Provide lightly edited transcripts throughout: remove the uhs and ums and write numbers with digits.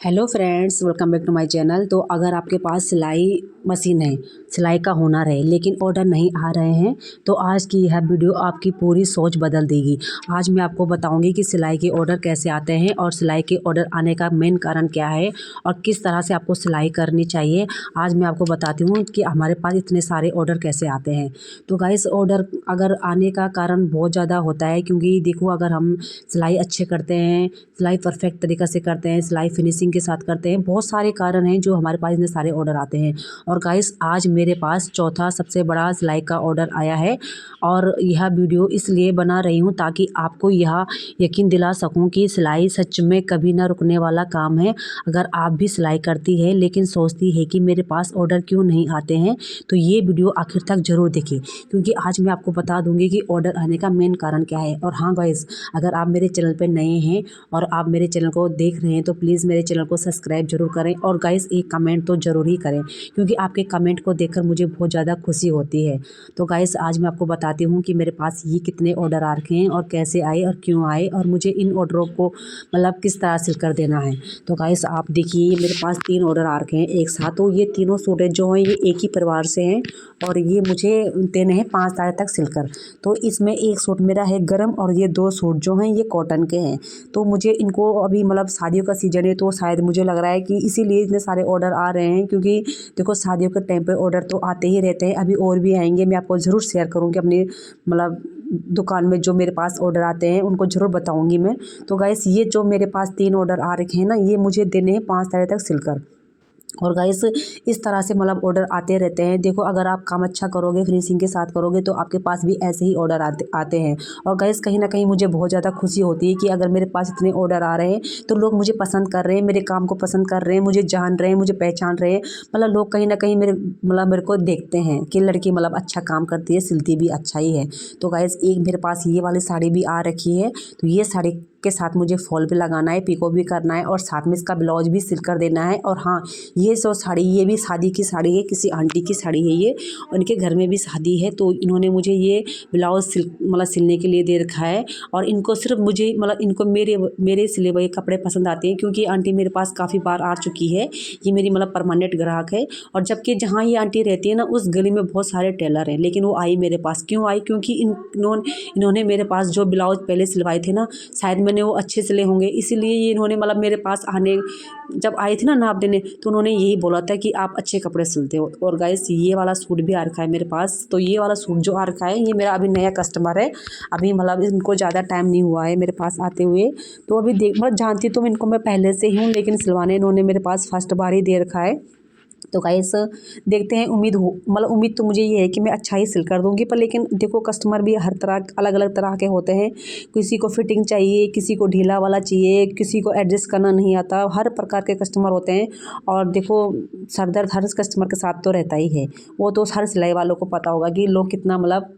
Hello friends, welcome back to my channel. तो अगर आपके पास सिलाई मशीन है, सिलाई का हुनर है लेकिन ऑर्डर नहीं आ रहे हैं, तो आज की यह वीडियो आपकी पूरी सोच बदल देगी। आज मैं आपको बताऊंगी कि सिलाई के ऑर्डर कैसे आते हैं और सिलाई के ऑर्डर आने का मेन कारण क्या है और किस तरह से आपको सिलाई करनी चाहिए। आज मैं आपको बताती हूँ कि हमारे पास इतने सारे ऑर्डर कैसे आते हैं। तो गाइस, ऑर्डर अगर आने का कारण बहुत ज़्यादा होता है, क्योंकि देखो, अगर हम सिलाई अच्छे करते हैं, सिलाई परफेक्ट तरीक़े से करते हैं, सिलाई फिनिशिंग के साथ करते हैं, बहुत सारे कारण हैं जो हमारे पास इतने सारे ऑर्डर आते हैं। और गाइस, आज मेरे पास चौथा सबसे बड़ा सिलाई का ऑर्डर आया है और यह वीडियो इसलिए बना रही हूँ ताकि आपको यह यकीन दिला सकूँ कि सिलाई सच में कभी ना रुकने वाला काम है। अगर आप भी सिलाई करती है लेकिन सोचती है कि मेरे पास ऑर्डर क्यों नहीं आते हैं, तो ये वीडियो आखिर तक ज़रूर देखिए, क्योंकि आज मैं आपको बता दूंगी कि ऑर्डर आने का मेन कारण क्या है। और हाँ गाइस, अगर आप मेरे चैनल पर नए हैं और आप मेरे चैनल को देख रहे हैं तो प्लीज़ मेरे चैनल को सब्सक्राइब जरूर करें और गाइस एक कमेंट तो ज़रूर ही करें, क्योंकि आपके कमेंट को देखकर मुझे बहुत ज़्यादा खुशी होती है। तो गाइस, आज मैं आपको बताती हूँ कि मेरे पास ये कितने ऑर्डर आ रखे हैं और कैसे आए और क्यों आए और मुझे इन ऑर्डरों को मतलब किस तरह सिल कर देना है। तो गाइस, आप देखिए, ये मेरे पास 3 ऑर्डर आ रखे हैं एक साथ। तो ये तीनों सूट जो हैं ये एक ही परिवार से हैं और ये मुझे देने हैं 5 तारीख तक सिलकर। तो इसमें एक सूट मेरा है गरम और ये 2 सूट जो हैं ये कॉटन के हैं। तो मुझे इनको अभी मतलब शादियों का सीजन है, तो शायद मुझे लग रहा है कि इसीलिए इतने सारे ऑर्डर आ रहे हैं, क्योंकि देखो शादियों के टाइम पे ऑर्डर तो आते ही रहते हैं। अभी और भी आएंगे, मैं आपको ज़रूर शेयर करूँगी अपनी मतलब दुकान में जो मेरे पास ऑर्डर आते हैं उनको ज़रूर बताऊँगी मैं। तो गाइस, ये जो मेरे पास 3 ऑर्डर आ रखे हैं ना, ये मुझे देने हैं 5 तारीख तक सिलकर। और गाइस, इस तरह से मतलब ऑर्डर आते रहते हैं। देखो, अगर आप काम अच्छा करोगे, फिनिशिंग के साथ करोगे, तो आपके पास भी ऐसे ही ऑर्डर आते हैं। और गाइस, कहीं ना कहीं मुझे बहुत ज़्यादा खुशी होती है कि अगर मेरे पास इतने ऑर्डर आ रहे हैं तो लोग मुझे पसंद कर रहे हैं, मेरे काम को पसंद कर रहे हैं, मुझे जान रहे हैं, मुझे पहचान रहे हैं। मतलब लोग कहीं ना कहीं मेरे को देखते हैं कि लड़की मतलब अच्छा काम करती है, सिलती भी अच्छा ही है। तो गाइस, एक मेरे पास ये वाली साड़ी भी आ रखी है। तो ये साड़ी के साथ मुझे फॉल भी लगाना है, पिको भी करना है और साथ में इसका ब्लाउज भी सिल कर देना है। और हाँ, ये जो साड़ी, ये भी शादी की साड़ी है, किसी आंटी की साड़ी है ये, उनके घर में भी शादी है, तो इन्होंने मुझे ये ब्लाउज सिलने के लिए दे रखा है। और इनको सिर्फ मुझे मतलब इनको मेरे सिले हुए कपड़े पसंद आते हैं, क्योंकि आंटी मेरे पास काफ़ी बार आ चुकी है। ये मेरी मतलब परमानेंट ग्राहक है। और जबकि जहाँ ये आंटी रहती है ना, उस गली में बहुत सारे टेलर हैं, लेकिन वो आई मेरे पास क्यों आई? क्योंकि इन्होंने मेरे पास जो ब्लाउज पहले सिलवाए थे ना, शायद मैंने वो अच्छे सिले होंगे, इसीलिए ये इन्होंने मतलब मेरे पास आने जब आई थी ना नाप देने, तो उन्होंने यही बोला था कि आप अच्छे कपड़े सिलते हो। और गाइस, ये वाला सूट भी आ रखा है मेरे पास। तो ये वाला सूट जो आ रखा है, ये मेरा अभी नया कस्टमर है। अभी मतलब इनको ज़्यादा टाइम नहीं हुआ है मेरे पास आते हुए। तो अभी देख मतलब जानती तो इनको मैं पहले से ही हूँ, लेकिन सिलवाने इन्होंने मेरे पास फर्स्ट बार ही दे रखा है। तो गाइस, देखते हैं, उम्मीद तो मुझे ये है कि मैं अच्छा ही सिल कर दूंगी। पर लेकिन देखो, कस्टमर भी हर तरह अलग अलग तरह के होते हैं। किसी को फिटिंग चाहिए, किसी को ढीला वाला चाहिए, किसी को एडजस्ट करना नहीं आता। हर प्रकार के कस्टमर होते हैं। और देखो, सरदर्द हर कस्टमर के साथ तो रहता ही है। वो तो हर सिलाई वालों को पता होगा कि लोग कितना मतलब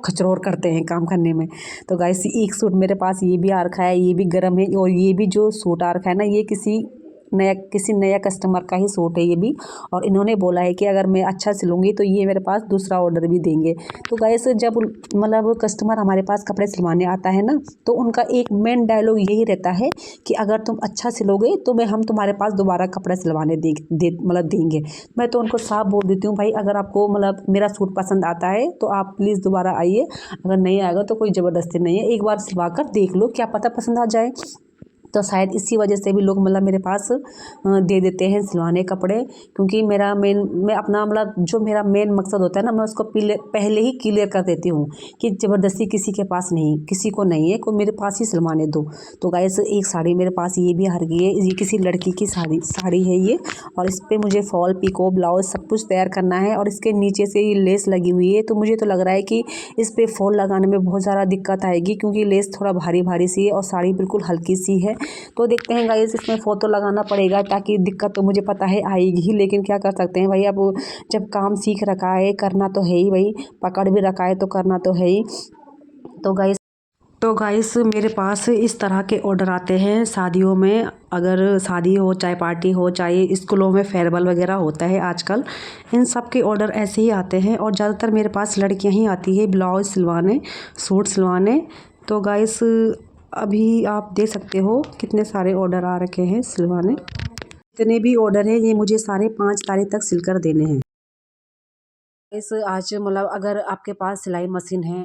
खचरोर करते हैं काम करने में। तो गाइस, एक सूट मेरे पास ये भी आ रखा है, ये भी गर्म है। और ये भी जो सूट आ रखा है ना, ये किसी नया कस्टमर का ही सूट है ये भी। और इन्होंने बोला है कि अगर मैं अच्छा सिलूंगी तो ये मेरे पास दूसरा ऑर्डर भी देंगे। तो गाइस, जब मतलब कस्टमर हमारे पास कपड़े सिलवाने आता है ना, तो उनका एक मेन डायलॉग यही रहता है कि अगर तुम अच्छा सिलोगे तो हम तुम्हारे पास दोबारा कपड़े सिलवाने देंगे। मैं तो उनको साफ बोल देती हूँ, भाई अगर आपको मतलब मेरा सूट पसंद आता है तो आप प्लीज़ दोबारा आइए, अगर नहीं आएगा तो कोई ज़बरदस्ती नहीं है, एक बार सिलवा कर देख लो, क्या पता पसंद आ जाए। तो शायद इसी वजह से भी लोग मतलब मेरे पास दे देते हैं सिलवाने कपड़े, क्योंकि मैं अपना मतलब जो मेरा मेन मकसद होता है ना, मैं उसको पहले ही क्लियर कर देती हूँ कि ज़बरदस्ती किसी के पास नहीं, किसी को नहीं है, को मेरे पास ही सिलवाने दो। तो गाइस, एक साड़ी मेरे पास ये भी हर गई है, ये किसी लड़की की साड़ी है ये। और इस पर मुझे फॉल, पिको, ब्लाउज सब कुछ तैयार करना है। और इसके नीचे से ये लेस लगी हुई है, तो मुझे तो लग रहा है कि इस पर फॉल लगाने में बहुत ज़्यादा दिक्कत आएगी, क्योंकि लेस थोड़ा भारी भारी सी है और साड़ी बिल्कुल हल्की सी है। तो देखते हैं गाइस, इसमें फ़ोटो लगाना पड़ेगा, ताकि दिक्कत तो मुझे पता है आएगी ही, लेकिन क्या कर सकते हैं भाई। अब जब काम सीख रखा है, करना तो है ही भाई, पकड़ भी रखा है तो करना तो है ही। तो गाइस, मेरे पास इस तरह के ऑर्डर आते हैं शादियों में। अगर शादी हो, चाहे पार्टी हो, चाहे स्कूलों में फेयरवेल वगैरह होता है आजकल, इन सब के ऑर्डर ऐसे ही आते हैं। और ज़्यादातर मेरे पास लड़कियां ही आती है ब्लाउज सिलवाने, सूट सिलवाने। तो गाइस, अभी आप देख सकते हो कितने सारे ऑर्डर आ रखे हैं सिलवाने। जितने भी ऑर्डर हैं ये मुझे सारे 5 तारीख तक सिलकर देने हैं। इस आज मतलब अगर आपके पास सिलाई मशीन है,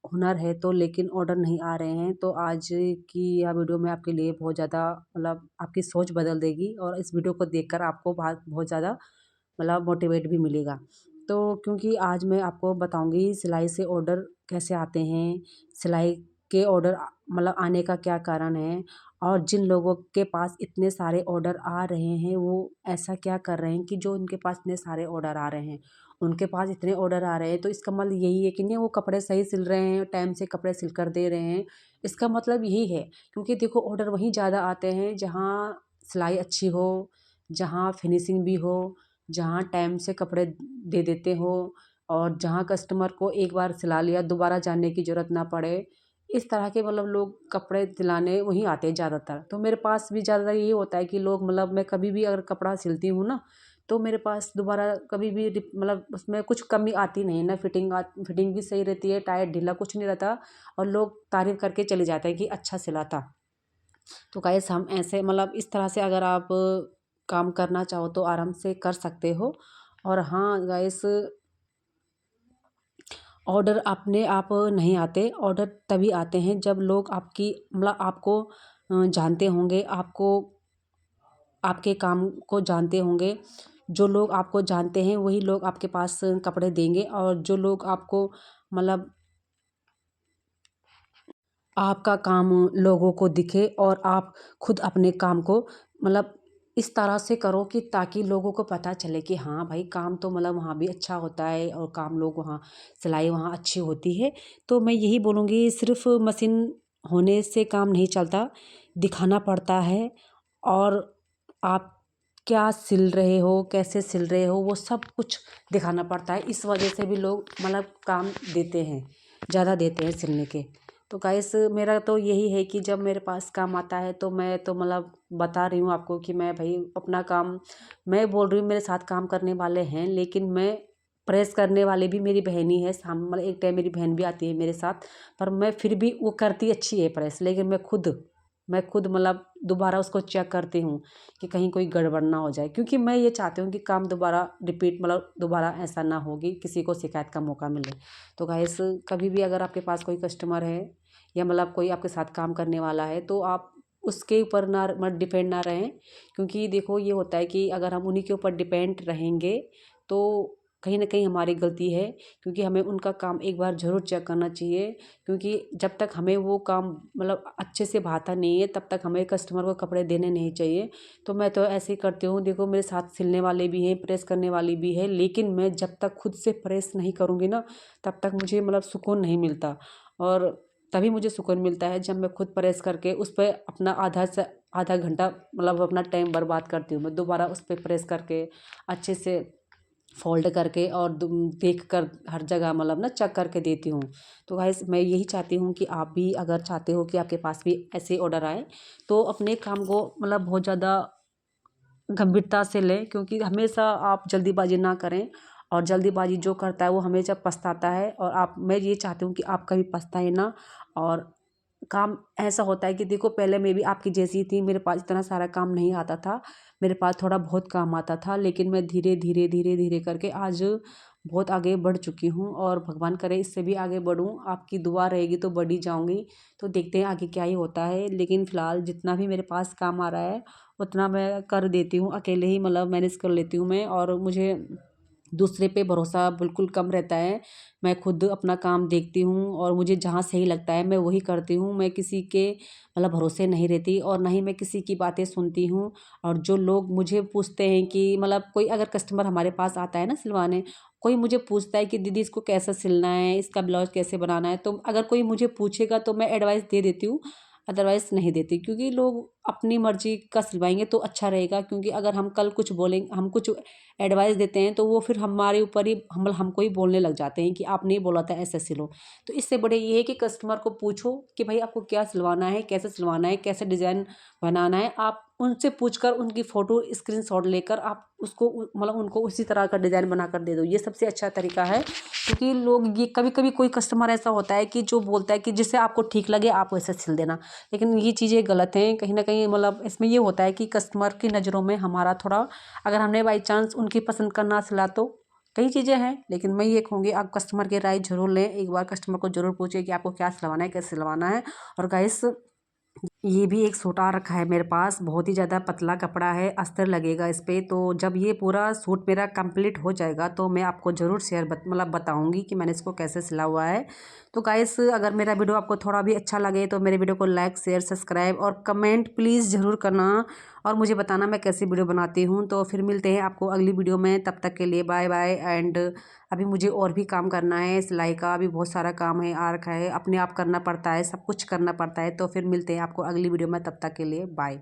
हुनर है तो लेकिन ऑर्डर नहीं आ रहे हैं, तो आज की यह वीडियो मैं आपके लिए बहुत ज़्यादा मतलब आपकी सोच बदल देगी और इस वीडियो को देखकर आपको बहुत ज़्यादा मतलब मोटिवेट भी मिलेगा। तो क्योंकि आज मैं आपको बताऊंगी सिलाई से ऑर्डर कैसे आते हैं, सिलाई के ऑर्डर मतलब आने का क्या कारण है, और जिन लोगों के पास इतने सारे ऑर्डर आ रहे हैं वो ऐसा क्या कर रहे हैं कि जो उनके पास इतने सारे ऑर्डर आ रहे हैं। उनके पास इतने ऑर्डर आ रहे हैं तो इसका मतलब यही है कि नहीं वो कपड़े सही सिल रहे हैं, टाइम से कपड़े सिल कर दे रहे हैं। इसका मतलब यही है, क्योंकि देखो ऑर्डर वहीं ज़्यादा आते हैं जहाँ सिलाई अच्छी हो, जहाँ फिनिशिंग भी हो, जहाँ टाइम से कपड़े दे देते हो, और जहाँ कस्टमर को एक बार सिला लिया दोबारा जाने की ज़रूरत ना पड़े। इस तरह के मतलब लोग कपड़े दिलाने वहीं आते हैं ज़्यादातर। तो मेरे पास भी ज़्यादातर यही होता है कि लोग मतलब मैं कभी भी अगर कपड़ा सिलती हूँ ना, तो मेरे पास दोबारा कभी भी मतलब उसमें कुछ कमी आती नहीं है ना। फिटिंग भी सही रहती है, टाइट ढीला कुछ नहीं रहता, और लोग तारीफ़ करके चले जाते हैं कि अच्छा सिला था। तो गाइस हम ऐसे मतलब इस तरह से अगर आप काम करना चाहो तो आराम से कर सकते हो। और हाँ गाइस, ऑर्डर अपने आप नहीं आते, ऑर्डर तभी आते हैं जब लोग आपकी मतलब आपको जानते होंगे, आपको आपके काम को जानते होंगे। जो लोग आपको जानते हैं वही लोग आपके पास कपड़े देंगे, और जो लोग आपको मतलब आपका काम लोगों को दिखे, और आप खुद अपने काम को मतलब इस तरह से करो कि ताकि लोगों को पता चले कि हाँ भाई काम तो मतलब वहाँ भी अच्छा होता है, और काम लोग वहाँ सिलाई वहाँ अच्छी होती है। तो मैं यही बोलूँगी, सिर्फ मशीन होने से काम नहीं चलता, दिखाना पड़ता है। और आप क्या सिल रहे हो, कैसे सिल रहे हो, वो सब कुछ दिखाना पड़ता है। इस वजह से भी लोग मतलब काम देते हैं, ज़्यादा देते हैं सिलने के। तो गाइस मेरा तो यही है कि जब मेरे पास काम आता है तो मैं तो मतलब बता रही हूँ आपको कि मैं भाई अपना काम, मैं बोल रही हूँ मेरे साथ काम करने वाले हैं, लेकिन मैं प्रेस करने वाली भी मेरी बहन ही है। मतलब एक टाइम मेरी बहन भी आती है मेरे साथ, पर मैं फिर भी वो करती अच्छी है प्रेस, लेकिन मैं खुद मतलब दोबारा उसको चेक करती हूँ कि कहीं कोई गड़बड़ ना हो जाए, क्योंकि मैं ये चाहती हूँ कि काम दोबारा रिपीट मतलब दोबारा ऐसा ना होगी, किसी को शिकायत का मौका मिले। तो गाइस कभी भी अगर आपके पास कोई कस्टमर है या मतलब कोई आपके साथ काम करने वाला है, तो आप उसके ऊपर ना मत डिपेंड ना रहें। क्योंकि देखो ये होता है कि अगर हम उन्हीं के ऊपर डिपेंड रहेंगे तो कहीं ना कहीं हमारी गलती है, क्योंकि हमें उनका काम एक बार ज़रूर चेक करना चाहिए। क्योंकि जब तक हमें वो काम मतलब अच्छे से भाता नहीं है तब तक हमें कस्टमर को कपड़े देने नहीं चाहिए। तो मैं तो ऐसे ही करती हूँ, देखो मेरे साथ सिलने वाले भी हैं, प्रेस करने वाली भी है, लेकिन मैं जब तक खुद से प्रेस नहीं करूँगी ना तब तक मुझे मतलब सुकून नहीं मिलता। और तभी मुझे सुकून मिलता है जब मैं खुद प्रेस करके उस पर अपना आधा से आधा घंटा मतलब अपना टाइम बर्बाद करती हूँ। मैं दोबारा उस पर प्रेस करके अच्छे से फोल्ड करके और देख कर हर जगह मतलब ना चेक करके देती हूँ। तो गाइस मैं यही चाहती हूँ कि आप भी अगर चाहते हो कि आपके पास भी ऐसे ऑर्डर आए तो अपने काम को मतलब बहुत ज़्यादा गंभीरता से लें, क्योंकि हमेशा आप जल्दीबाजी ना करें। और जल्दीबाजी जो करता है वो हमेशा पछताता है, और आप मैं ये चाहती हूँ कि आप कभी पछताए ना। और काम ऐसा होता है कि देखो पहले मैं भी आपकी जैसी थी, मेरे पास इतना सारा काम नहीं आता था, मेरे पास थोड़ा बहुत काम आता था, लेकिन मैं धीरे धीरे धीरे धीरे करके आज बहुत आगे बढ़ चुकी हूँ, और भगवान करे इससे भी आगे बढ़ूँ। आपकी दुआ रहेगी तो बढ़ ही जाऊँगी। तो देखते हैं आगे क्या ही होता है, लेकिन फ़िलहाल जितना भी मेरे पास काम आ रहा है उतना मैं कर देती हूँ, अकेले ही मतलब मैनेज कर लेती हूँ मैं। और मुझे दूसरे पे भरोसा बिल्कुल कम रहता है। मैं खुद अपना काम देखती हूँ और मुझे जहाँ सही लगता है मैं वही करती हूँ। मैं किसी के मतलब भरोसे नहीं रहती, और ना ही मैं किसी की बातें सुनती हूँ। और जो लोग मुझे पूछते हैं कि मतलब कोई अगर कस्टमर हमारे पास आता है ना सिलवाने, कोई मुझे पूछता है कि दीदी इसको कैसा सिलना है, इसका ब्लाउज कैसे बनाना है, तो अगर कोई मुझे पूछेगा तो मैं एडवाइस दे देती हूँ, अदरवाइज़ नहीं देती। क्योंकि लोग अपनी मर्ज़ी का सिलवाएँगे तो अच्छा रहेगा, क्योंकि अगर हम कल कुछ बोलेंगे, हम कुछ एडवाइस देते हैं तो वो फिर हमारे ऊपर ही हम हमको ही बोलने लग जाते हैं कि आपने ही बोला था ऐसे सिलो। तो इससे बढ़िया ये है कि कस्टमर को पूछो कि भाई आपको क्या सिलवाना है, कैसे सिलवाना है, कैसे डिज़ाइन बनाना है। आप उनसे पूछकर उनकी फ़ोटो स्क्रीनशॉट लेकर आप उसको मतलब उनको उसी तरह का डिज़ाइन बना कर दे दो। ये सबसे अच्छा तरीका है, क्योंकि लोग ये कभी कभी कोई कस्टमर ऐसा होता है कि जो बोलता है कि जिससे आपको ठीक लगे आप वैसे सिल देना, लेकिन ये चीज़ें गलत हैं कहीं ना कहीं। मतलब इसमें ये होता है कि कस्टमर की नज़रों में हमारा थोड़ा, अगर हमने बाई चांस उनकी पसंद का ना सिला तो कई चीज़ें हैं, लेकिन मैं ये कहूँगी आप कस्टमर की राय जरूर लें। एक बार कस्टमर को जरूर पूछिए कि आपको क्या सिलवाना है, कैसे सिलवाना है। और गाइस, ये भी एक सूट आ रखा है मेरे पास, बहुत ही ज़्यादा पतला कपड़ा है, अस्तर लगेगा इस पे। तो जब ये पूरा सूट मेरा कंप्लीट हो जाएगा तो मैं आपको ज़रूर मतलब बताऊंगी कि मैंने इसको कैसे सिला हुआ है। तो गाइस, अगर मेरा वीडियो आपको थोड़ा भी अच्छा लगे तो मेरे वीडियो को लाइक शेयर सब्सक्राइब और कमेंट प्लीज़ ज़रूर करना, और मुझे बताना मैं कैसी वीडियो बनाती हूँ। तो फिर मिलते हैं आपको अगली वीडियो में, तब तक के लिए बाय बाय। एंड अभी मुझे और भी काम करना है, सिलाई का अभी बहुत सारा काम है आ रखा है, अपने आप करना पड़ता है, सब कुछ करना पड़ता है। तो फिर मिलते हैं आपको अगली वीडियो में, तब तक के लिए बाय।